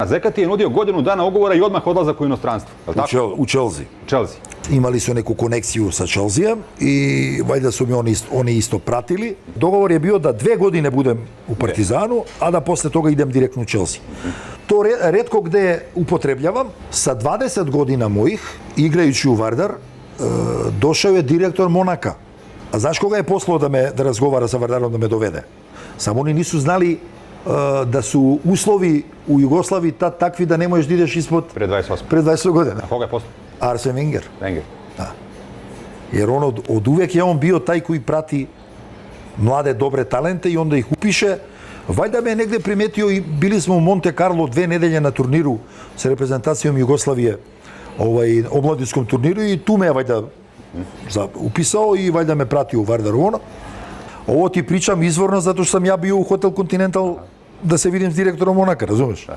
Zeka ti je nudio godinu dana ugovora i odmah odlazak u inostranstvo. U Chelsea. Chelsea. Imali su neku konekciju sa Chelseaom i valjda su mi oni isto pratili. Dogovor je bio da 2 godine budem u Partizanu, a da posle toga idem direktno u Chelsea. To retko gde upotrebljavam. Sa 20 godina mojih, igrajući u Vardar, došao je direktor Monaka. A znaš koga je poslao da razgovara sa Vardarom da me dovede? Samo oni nisu znali da su uslovi u Jugoslaviji takvi da ne možeš da ideš ispod... Pre 28. Pre 20 godina. A koga je poslao? Arsene Wenger. Wenger. Da. Jer on od uvek je on bio taj koji prati mlade, dobre talente i onda ih upiše. Valjda me je negde primetio i bili smo u Monte Carlo 2 nedelje na turniru sa reprezentacijom Jugoslavije, omladinskom turniru i tu me je valjda upisao i valjda me pratio u Vardaru. Ovo ti pričam izvorno zato što sam ja bio u Hotel Continental da se vidim s direktorom Monaka, razumeš?